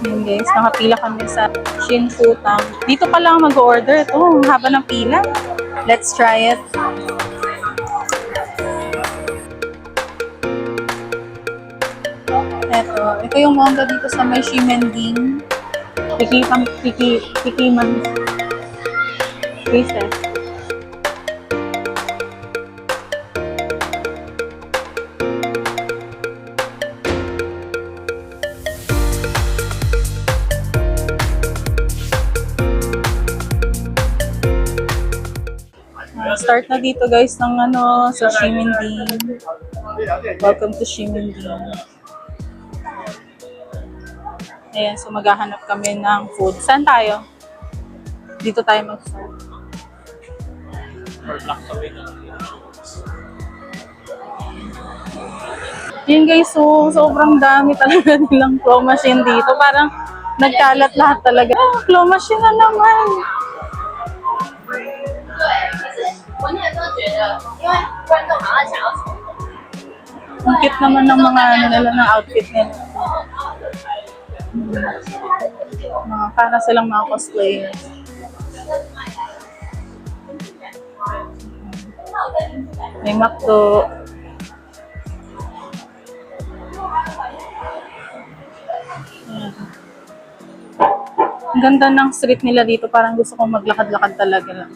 Yun guys, nakapila kami sa Shin Futang. Dito pa lang mag-order. Ito, ang haba ng pila. Let's try it. Ito yung mongga dito sa may Ximending. Tikiman. Pieces. Start na dito guys ng sa Ximending. Welcome to Ximending. Ayan, so maghahanap kami ng food. Saan tayo? Dito tayo mag-start. Yun guys, so sobrang dami talaga nilang claw machine dito. Parang nagkalat lahat talaga. Claw machine na naman. Ang cute naman ng mga nila ng outfit nila. Para silang mga cosplayers. May McDo. Ang ganda ng street nila dito. Parang gusto kong maglakad-lakad talaga lang.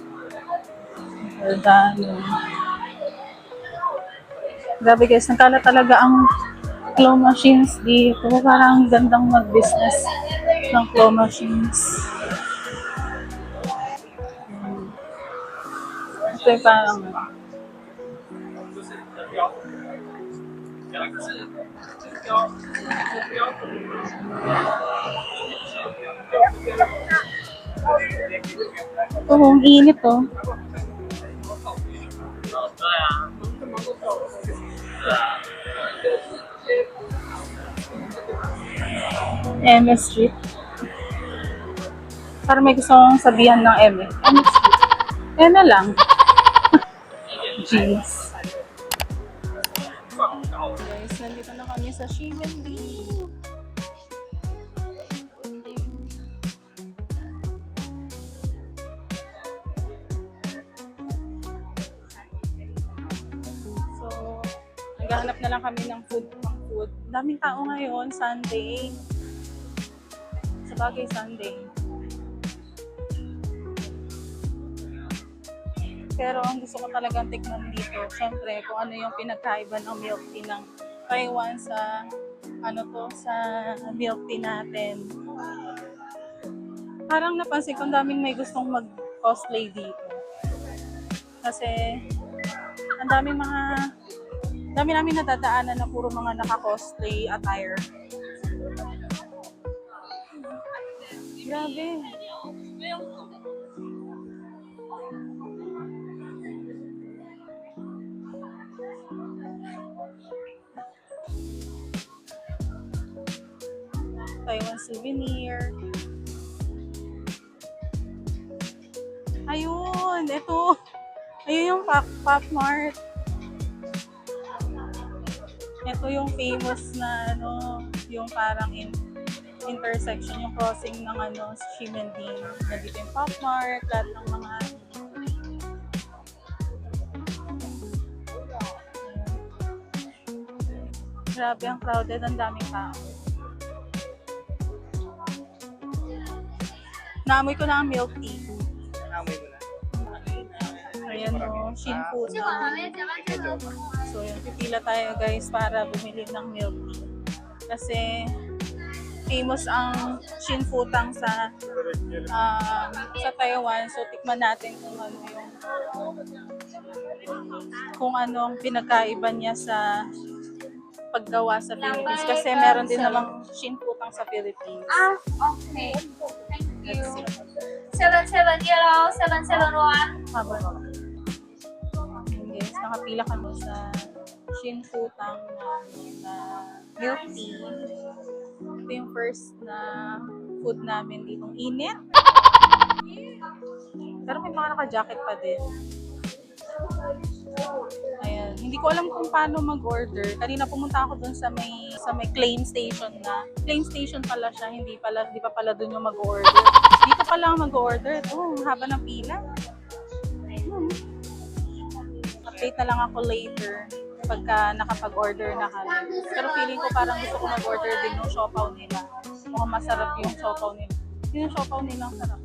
Grabe guys, nagkala talaga ang claw machines dito. Parang gandang mag-business ng claw machines. Ito yung parang ang init oh. MS Street. Parang may gusto kong sabihan ng M. MS Street. M lang. Jeans. Guys, nandito na kami sa Ximending. So, naghahanap na lang kami ng food. Daming tao ngayon, Sunday. Sabagay, Sunday. Pero ang gusto ko talagang tikman dito, syempre, kung ano yung pinagkaiba ng milk tea ng Taiwan sa sa milk tea natin. Parang napansin ko, daming may gustong mag-cosplay dito. Kasi, ang dami namin nadadaanan na puro mga naka-cosplay attire. Grabe. Taiwan souvenir. Ayun, ito. Ayun yung Pop Mart. Ito yung famous na yung parang intersection, yung crossing ng Ximending. Nandito yung Pop Mart, lahat ng mga grabe ang crowded, ang daming tao. Naamoy ko na ang milk tea. Naamoy mo na? Ayan o, Shin Futang. So yun, pipila tayo guys para bumili ng milk tea. Kasi famous ang Shin Futang sa Taiwan. So tikman natin kung anong pinagkaiba niya sa paggawa sa Philippines. Kasi meron din namang Shin Futang sa Philippines. Okay. Thank you. 7-7 yellow, 7-7-1. Guys, nakapila kami sa Shin Futang na milk tea. Ito yung first na food namin ditong init. Pero may mga naka-jacket pa din. Ayan. Hindi ko alam kung paano mag-order. Kanina pumunta ako dun sa may sa may claim station na. Claim station pala siya, hindi pa pala doon yung mag-order. Dito pa lang mag-order. Ito, haba ng pila. Update na lang ako later pagka nakapag-order na kami. Pero feeling ko parang gusto ko mag-order din yung siopaw nila. Mukhang masarap yung siopaw nila. Yung siopaw nila ang sarap.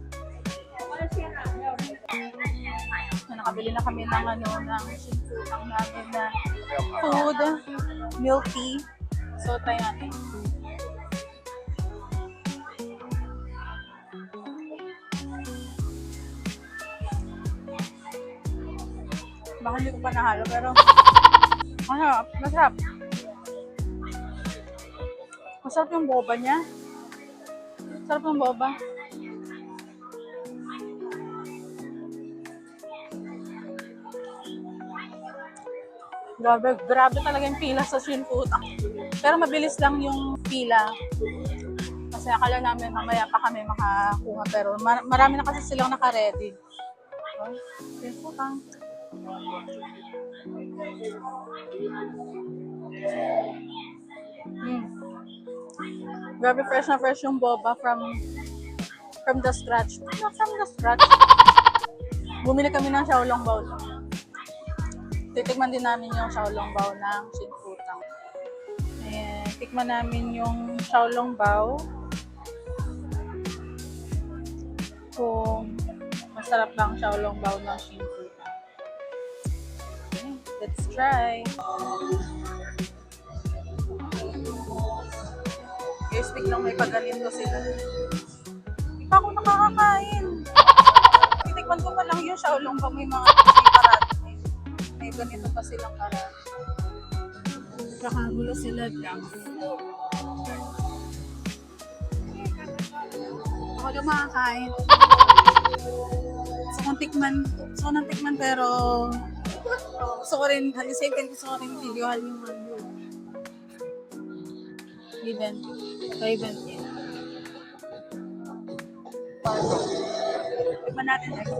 Nakabili na kami ng ng shinfutang namin na food, milk tea. So, try natin. Baka hindi ko pa nahalo, pero masarap, masarap. Masarap yung boba niya. Masarap yung boba. Grabe talaga yung pila sa shinfutang. Pero mabilis lang yung pila. Kasi akala namin mamaya pa kami makakuha. Pero marami na kasi silang naka-ready. Shinfutang. Grabe fresh na fresh yung boba from the scratch. Not from the scratch. Bumili kami ng xiaolongbao. Titikman din namin yung xiaolongbao ng shinfutang. Ayan, tikman namin yung xiaolongbao. Kung masarap lang xiaolongbao ng shinfutang. Okay, let's try. Guys, biglang may pagganito sila. Hindi pa ako nakakakain. Titikman ko pa lang yung xiaolongbao, may mga parati. May ganito pa silang parati. Kakagulo sila lang. Ako lang makakain. Gusto kong tikman pero gusto ko rin, at the same time gusto ko rin videohan yung mga event. Event yun. Tikman natin next.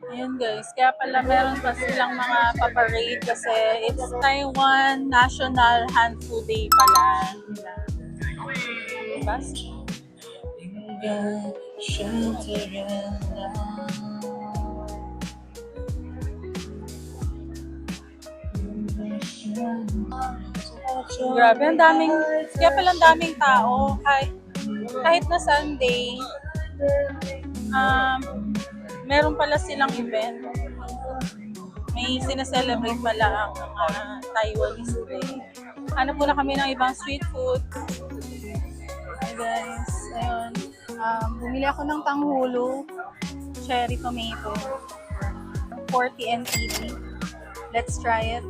Ayun guys, kaya pala meron pa silang mga paparade kasi it's Taiwan National Hand Food Day pala. Diba? Grabe, kaya pala ang daming tao. Kahit na Sunday, meron pala silang event. May sineselebrate pala ang Taiwanese Day. Hanap muna kami ng ibang street food. Hey guys, ayun. Bumili ako ng tanghulo, cherry tomato, 40 NTD. Let's try it.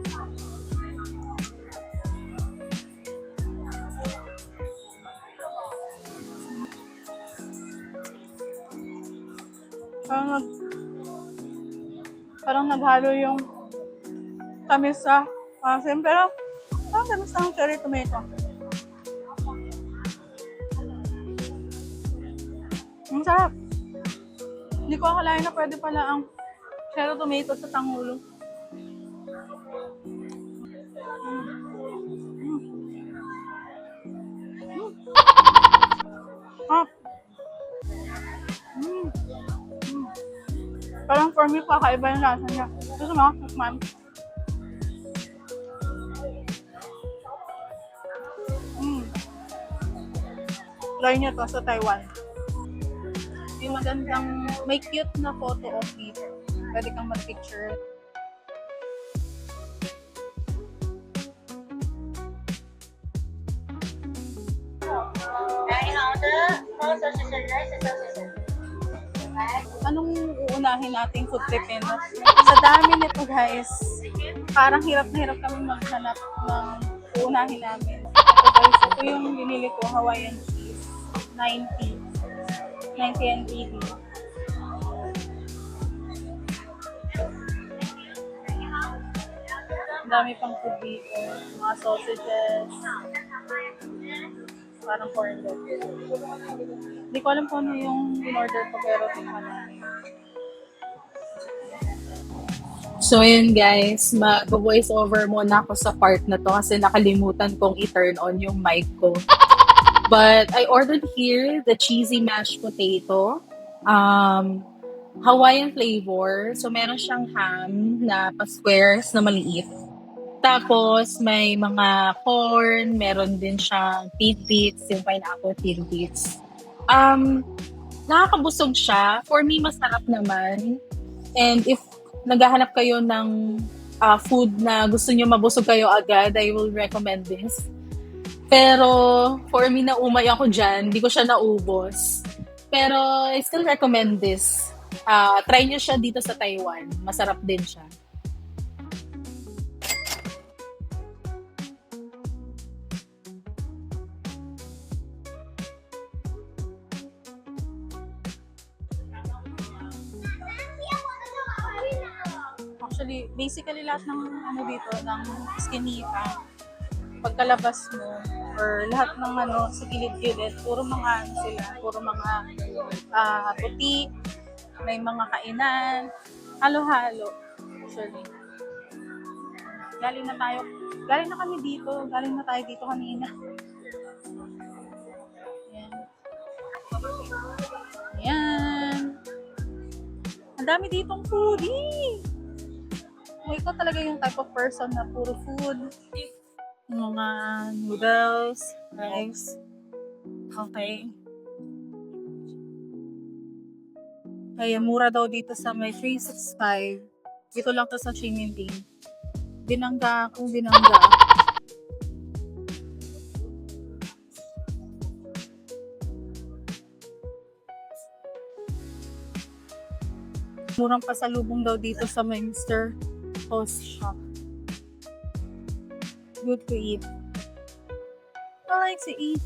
Parang naghalo yung tamis sa asin, pero parang tamis ng cherry tomato. Ang sarap. Hindi ko akalain na pwede pala ang cherry tomato sa tanghulo. Parang for me, kakaiba yung lasa niya. Gusto mo? Tikman. Try nyo to sa Taiwan. May magandang, may cute na photo of it. Pwede kang mag-picture. Anong uunahin nating food tripin? Sa dami nito guys, parang hirap na hirap kami maghanap ng uunahin namin. Ito guys, ito yung binili ko, Hawaiian cheese, 90 NTD. Ang dami pang food dito. Mga sausages. Parang corn dog. Hindi ko alam kung ano yung in-order ko pero tingnan namin. So yun guys, mag-voice over muna ako sa part na to kasi nakalimutan kong i-turn on yung mic ko. But I ordered here the cheesy mashed potato. Hawaiian flavor. So meron siyang ham na pa-squares na maliit. Tapos may mga corn, meron din siyang tidbits, yung pineapple tidbits. Nakakabusog siya. For me, masarap naman. And if naghahanap kayo ng food na gusto nyo mabusog kayo agad, I will recommend this. Pero for me, naumay ako dyan. Hindi ko siya naubos. Pero I still recommend this. Try nyo siya dito sa Taiwan. Masarap din siya. Actually, basically lahat ng ano dito, ng skinita, pagkalabas mo, or lahat ng ano, sa gilid-gilid, puro mga ano sila, puro mga puti, may mga kainan, halo-halo. Actually. Galing na kami dito, galing na tayo dito kanina. Yan. Yan. Ang dami ditong foodie. Ikaw talaga yung type of person na puro food. Mga noodles, rice. Okay. Kaya mura daw dito sa may 365. Dito lang to sa Ximending. Binangga akong binangga. Murang pasalubong daw dito sa may Mr. Host Shop. Good to eat. I like to eat.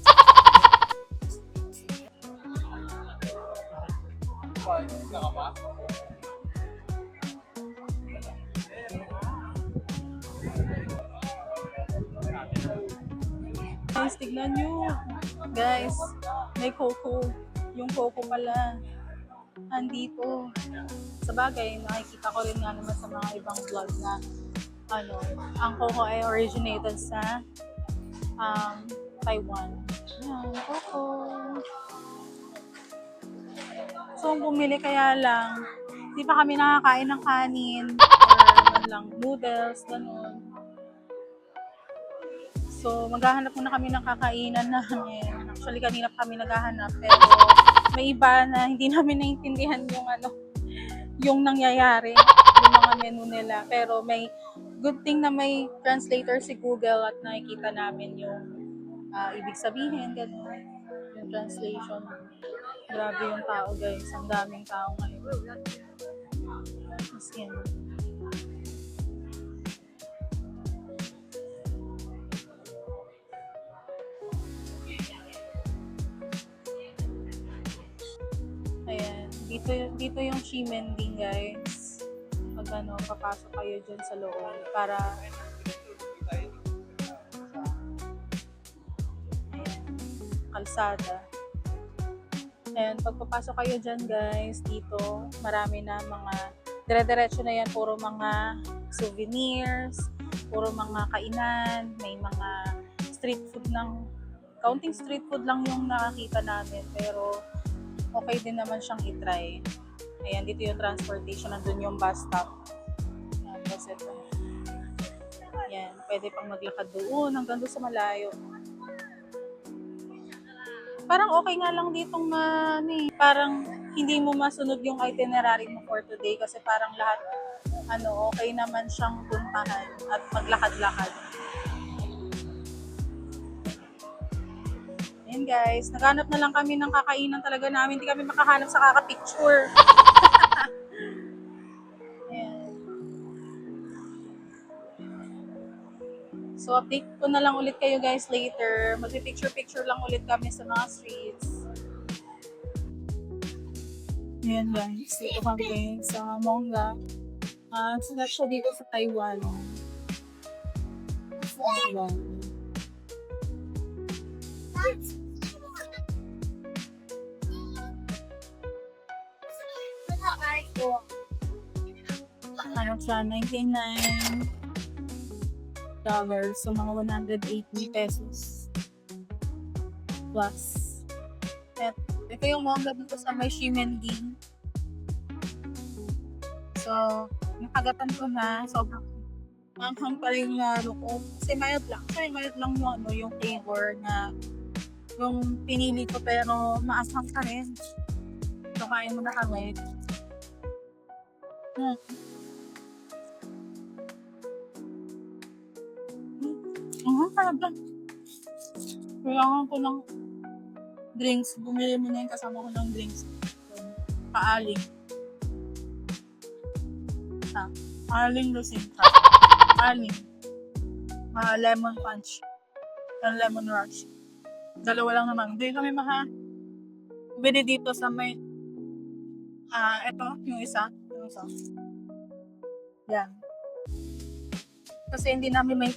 Guys, tignan nyo. Guys, may coco. Yung coco pala. Andito. Sa bagay, nakikita ko rin nga naman sa mga ibang vlog na ang coco ay originated sa Taiwan. Yan, coco. So, bumili kaya lang, di pa kami nakakain ng kanin or lang noodles, ganun. So, maghahanap muna kami ng kakainan namin. Actually, kanina pa kami naghahanap, pero may iba na hindi namin naiintindihan yung nangyayari, yung mga menu nila. Pero may good thing na may translator si Google at nakikita namin yung ibig sabihin, gano'n. Yung translation. Grabe yung tao, guys. Ang daming tao ngayon. As in. Ayan. Dito yung Ximending, guys. Pag papasok kayo dyan sa loob para ayan, kalsada. Ayan, pag papasok kayo dyan, guys, dito, marami na mga dire-diretso na yan, puro mga souvenirs, puro mga kainan, may mga street food kaunting street food lang yung nakakita namin, pero okay din naman siyang i-try. Ayan, dito yung transportation, nandun yung bus stop. Ayan, bus ito. Ayan, pwede pang maglakad doon, hanggang doon sa malayo. Parang okay nga lang ditong parang hindi mo masunod yung itinerary mo for today kasi parang lahat, okay naman siyang puntahan at maglakad-lakad. Ayan guys, naghanap na lang kami ng kakainan talaga namin. Hindi kami makahanap sa kakapicture. Ayan. So, update ko na lang ulit kayo guys later. Mag-picture-picture lang ulit kami sa mga streets. Ayan guys, dito kami sa Mongga. Siya dito sa Taiwan. Ayan. Ano siya, $99. So, mga 180 pesos. Plus. At ito yung manga dito sa may Ximending. So, nakagatan ko na. Sobrang manghang pa rin yung ano ko. Kasi mayat lang. Kasi mayat lang yung, ano, yung flavor na yung pinili ko pero maasang ka rin. So, kain mo na kami. Talaga. Kailangan ko ng drinks. Bumili mo na yung kasama ko ng drinks. Paaling. Paaling Lucinta. Paaling. Lemon punch. And lemon rush. Dalawa lang naman. Hindi kami bili dito sa may eto, yung isa. Yan. Kasi hindi namin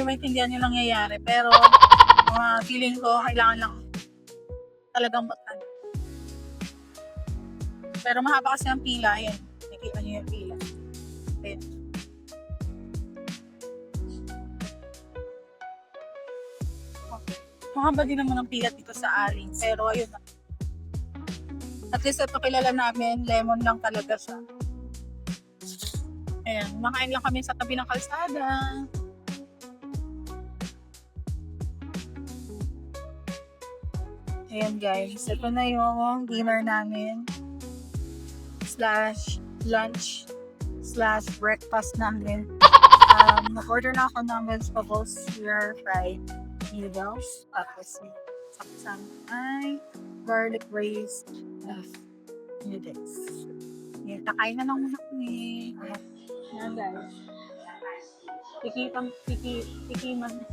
maintindihan yung nangyayari. Pero, feeling ko, kailangan lang talagang batan. Pero mahaba kasi ang pila. Ayan. Nakikita niyo yung pila. Ayan. Mahaba din naman ang pila dito sa Aling. Pero, ayun na. At least ito kilala namin. Lemon lang talaga siya. Ayan. Makain lang kami sa tabi ng kalsada. Ayan guys, ito na yung dinner namin /lunch /breakfast namin. Nag-order na ako ng vegetables, fried noodles, tapos saksan ay garlic braised noodles. Ayan, kakain na lang muna kami. Ayan guys. Tikiman.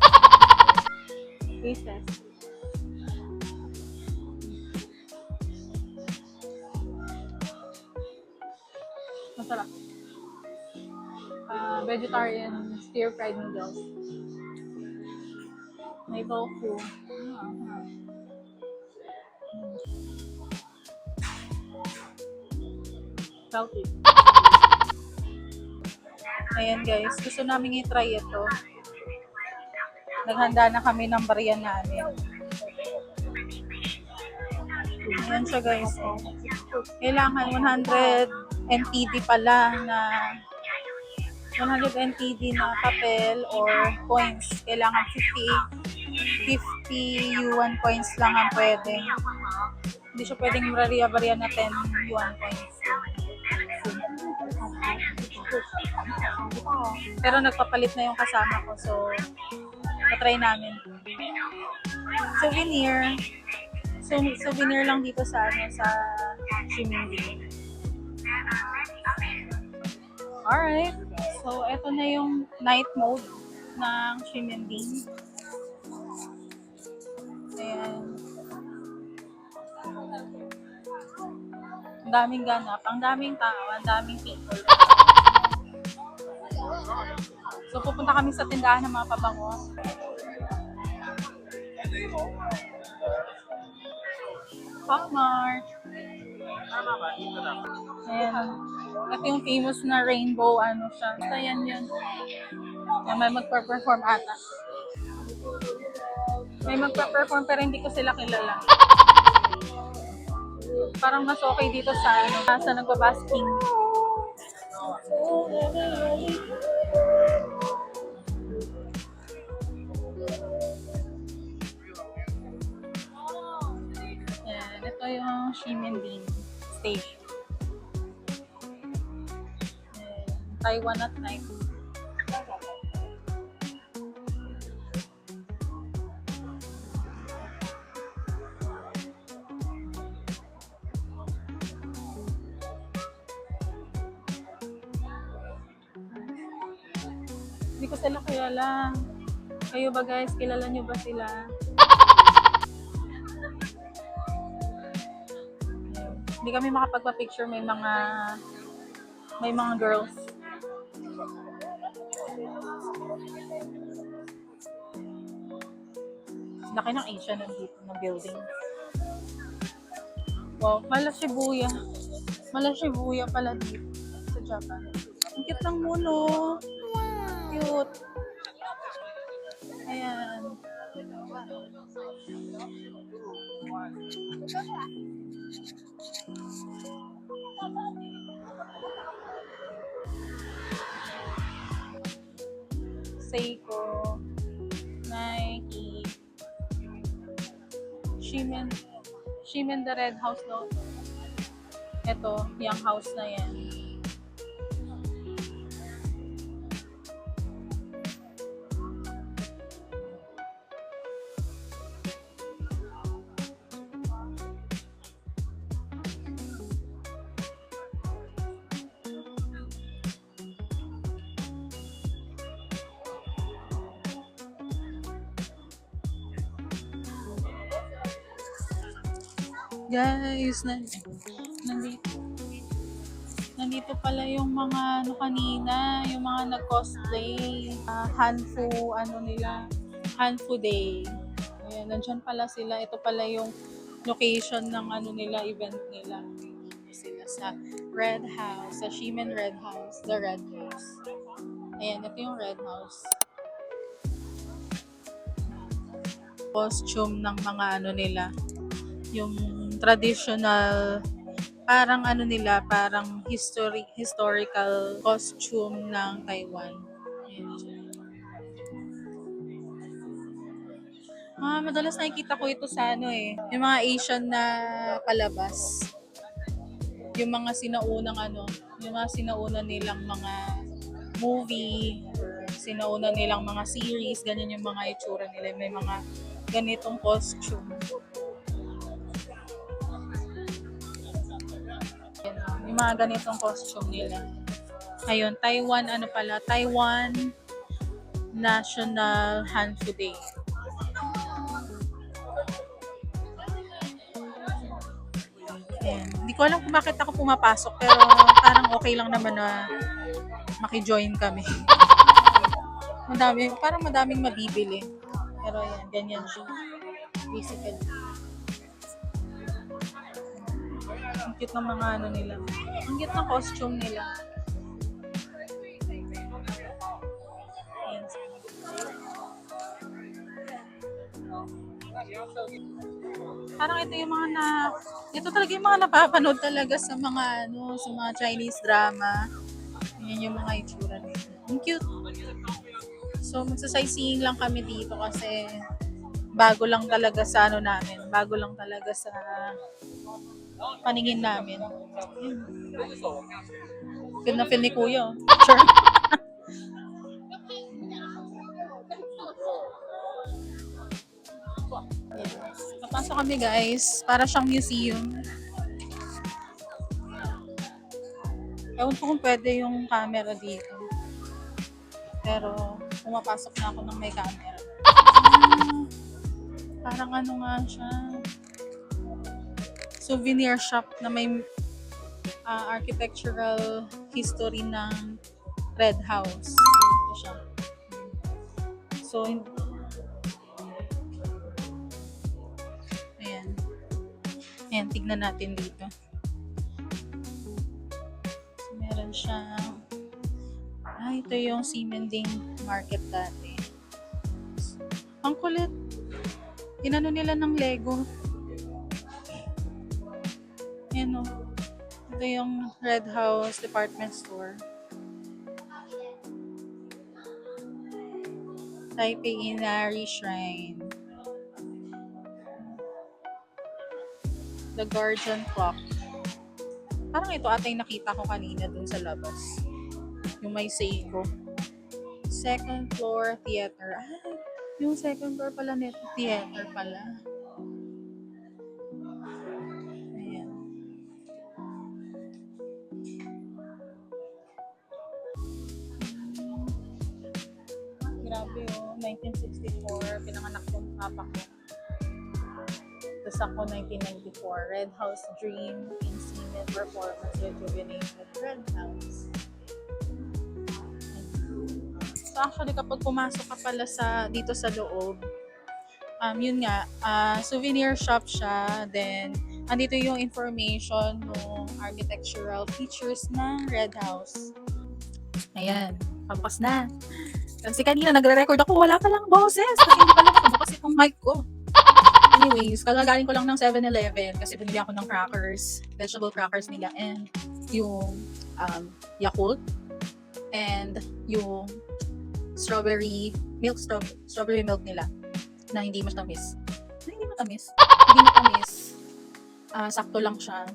Pieces. Masarap. Vegetarian stir-fried noodles. May tofu. Salty. Ayan guys, gusto namin i-try ito. Naghanda na kami ng barya namin. Ayan siya guys. Kailangan 100 NTD pala na 100 NTD na papel or coins. Kailangan 50 yuan coins lang ang pwede. Hindi siya pwedeng barya na 10 yuan coins. Pero nagpapalit na yung kasama ko, so na-try namin. Souvenir lang dito sa Ximending. Alright, so eto na yung night mode ng Ximending. Ayan. Ang daming ganap, ang daming tao, ang daming people. So pupunta kami sa tindahan ng mga pabango. Walmart. Ayan. Ito yung famous na rainbow, siya. So, yan yun. May magpa-perform ata. May magpa-perform pero hindi ko sila kilala. Parang mas okay dito sa nagbabasking. Ayan. Ito yung Ximending Station. Taiwan at night. Hindi ko sila kilala. Kayo ba guys? Kilala nyo ba sila? Hindi kami makapagpa-picture. May mga girls. Laki ng Asia nandito ng building. Wow, mala Shibuya. Mala Shibuya pala dito sa Japan. Ang cute ng muno. Cute. Ayan. Seiko, Nike, Shimen the Red House no. Ito, yung house na yan. Guys, nandito pala yung mga ano kanina, yung mga nag-cosplay, Hanfu, ano nila, Hanfu Day. Ayan, nandyan pala sila. Ito pala yung location ng ano nila, event nila. Sila sa Red House, sa Shimen Red House, the Red House. Ayan, ito yung Red House. Costume ng mga ano nila, yung traditional, parang ano nila, parang historical costume ng Taiwan. Madalas nakikita ko ito sa ano yung mga Asian na palabas. Yung mga sinaunang ano, yung mga sinauna nilang mga movie, sinauna nilang mga series, ganyan yung mga itsura nila. May mga ganitong costume. Yung mga ganitong costume nila. Ayun, Taiwan, ano pala, Taiwan National Hanfu Day. Ayan. Hindi ko alam kung bakit ako pumapasok, pero parang okay lang naman na maki-join kami. Parang madaming mabibili. Pero ayan, ganyan siya. Basically. Ang cute ng mga ano nila. Ang cute ng costume nila. Ayan. Parang ito yung mga ito talaga yung mga napapanood talaga sa mga ano, sa mga Chinese drama. Yan yung mga itsura nila. Ang cute. So magsa-sightseeing lang kami dito kasi bago lang talaga sa ano namin, bago lang talaga sa paningin namin. Feel na feel ni Kuya. Sure. Napasok kami guys, para siyang museum. Ewan ko kung pwede yung camera dito. Pero pumapasok na ako ng may camera. Parang ano nga siya. Souvenir shop na may architectural history ng Red House. Ito siya. So, ayan, tignan natin dito. So, meron siyang ito yung Ximending Market dati. Ang kulit. Inano nila ng Lego. Ayan o. Ito yung Red House Department Store. Taipei Inari Shrine. The Guardian Clock. Parang ito ata yung nakita ko kanina dun sa labas. Yung may Seiko. Second floor theater. Yung second floor pala nito theater pala. Ayan. Grabe 1964. Pinanganak yung papa ko. Tapos ako 1994. Red House Dream in Scenic Performance Rejuvenated Red House. So actually kapag pumasok ka pala dito sa loob, yun nga, souvenir shop siya. Then, andito yung information ng architectural features ng Red House. Ayan, tapos na. Kasi kanina nagre-record ako, wala palang boses. Kasi hindi pala nakabukas itong mic ko. Anyways, kagagaling ko lang ng 7-Eleven kasi bumili ako ng crackers, vegetable crackers nila, and yung Yakult, and yung strawberry milk nila na hindi matamis. Hindi matamis. Sakto lang siya.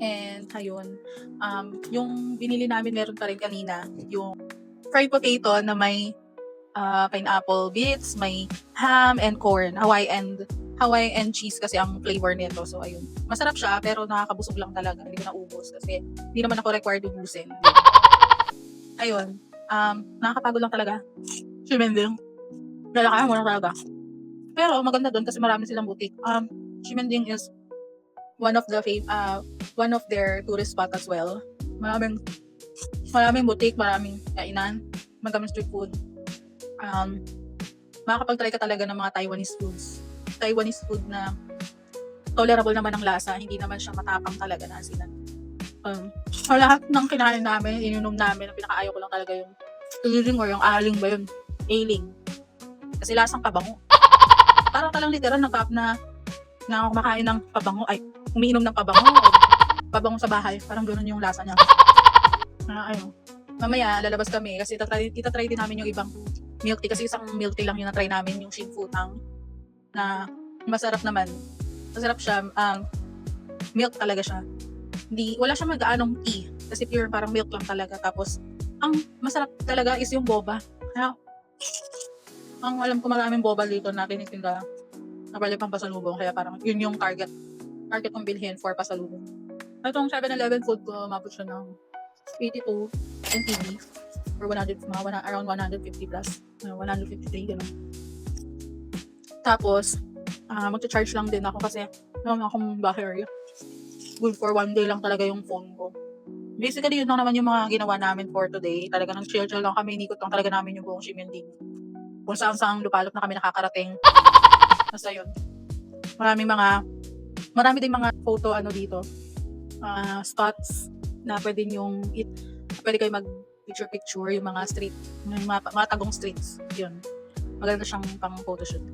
And ayun, yung binili namin meron pa rin kanina, yung fried potato na may pineapple bits, may ham and corn, Hawaiian cheese kasi ang flavor nito. So ayun, masarap siya pero nakakabusog lang talaga, hindi ko naubos kasi hindi naman ako required ubusin. Ayun, nakakapagod lang talaga. Shimending. Lalakayan mo lang talaga. Pero maganda doon kasi marami silang boutique. Shimending is one of their tourist spot as well. Maraming boutique, maraming kainan, maraming street food. Makakapag-try ka talaga ng mga Taiwanese food na tolerable naman ang lasa, hindi naman siya matapang talaga na asinan. Sa lahat ng kinain namin, ininom namin, ang pinakaayaw ko lang talaga yung tuliling or yung aling ba yun? Ailing. Kasi lasang pabango. Parang talang literal na kumakain ng pabango, ay umiinom ng pabango, o pabango sa bahay. Parang gano'n yung lasa niya. Ayun. Mamaya, lalabas kami kasi itatry din namin yung ibang milk tea. Kasi isang milk tea lang yung na-try namin, yung Shinfutang, na masarap naman. Masarap siya. Milk talaga siya. Wala siyang mag-aanong tea. Kasi pure parang milk lang talaga. Tapos, ang masarap talaga is yung boba. Kaya, ang alam ko maraming boba dito na tinitinda na pwede pang pasalubong. Kaya parang yun yung target kong bilhin for pasalubong. Itong 7-Eleven food ko, mabot siya ng 82 NTD or around 150 plus. 153, gano'n. Tapos, magcha-charge lang din ako kasi naman akong bahay area. Good for 1 day lang talaga yung phone ko. Basically, yun lang naman yung mga ginawa namin for today. Talaga nang chill lang kami. Inikot lang talaga namin yung buong Ximending. Kung saan lupalop na kami nakakarating. Basta yun. Marami din mga photo dito. Spots na pwede kayo mag picture yung mga street, yung mga tagong streets. Yun. Maganda siyang pang photoshoot.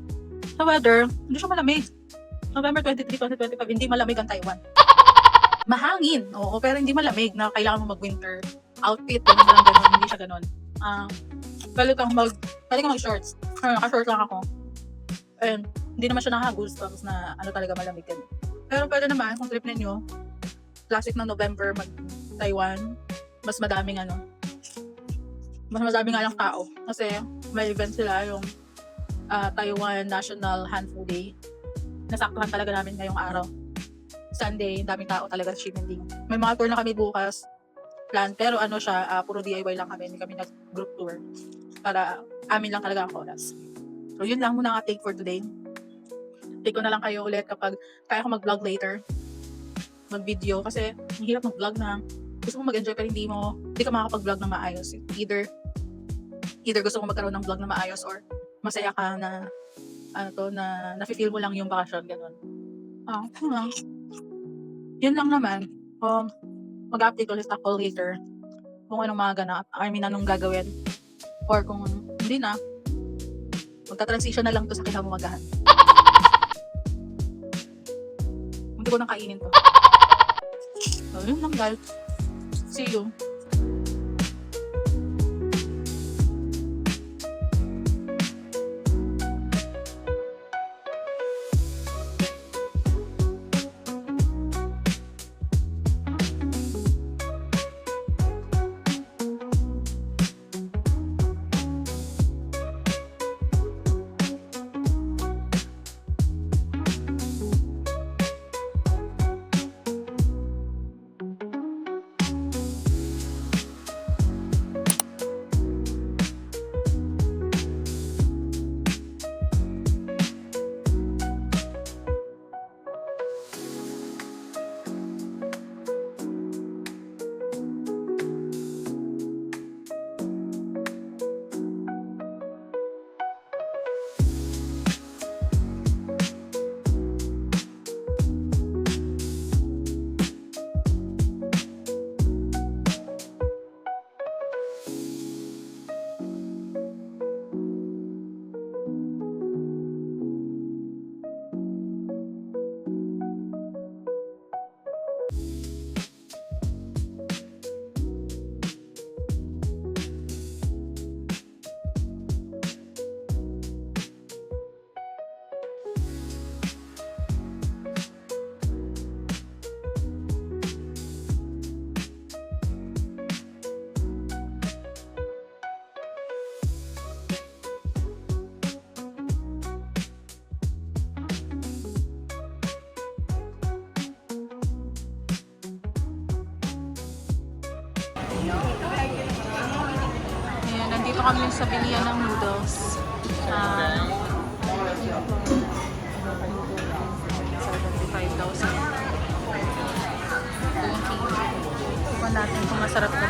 Sa weather, hindi siya malamig. November 23, 2025, hindi malamig ang Taiwan. Mahangin, oo, pero hindi malamig na kailangan mo mag-winter outfit, ganun, hindi siya ganun. Pwede kang mag-shorts. Naka-short lang ako. And hindi naman siya nakaka-goosebumps na talaga malamig yan. Pero pwede naman, kung trip ninyo, classic ng November mag-Taiwan, mas madaming nga lang tao. Kasi may event sila, yung Taiwan National Hanfu Day. Nasaktuhan talaga namin ngayong araw. Sunday, daming tao talaga sa Ximending. May mga tour na kami bukas plan, pero siya, puro DIY lang kami. Hindi kami nag-group tour. Para amin lang talaga ang oras. So, yun lang muna ang take for today. Take ko na lang kayo ulit kapag kaya ko mag-vlog later. Mag-video. Kasi, ang hirap mag-vlog na gusto mo mag-enjoy pero hindi ka makakapag-vlog na maayos. Either gusto mo magkaroon ng vlog na maayos or masaya ka na nafe-feel mo lang yung bakasyon, gano'n. Yun lang naman. Mag-update ulit ako later kung anong mga ganap. Anong gagawin. Or kung hindi na, magta-transition na lang to sa kinahamagahan. Hindi ko nang kainin to. So, yun lang guys. See you. kami sa bilihan ng noodles. 75,000. Tingnan natin kung masarap na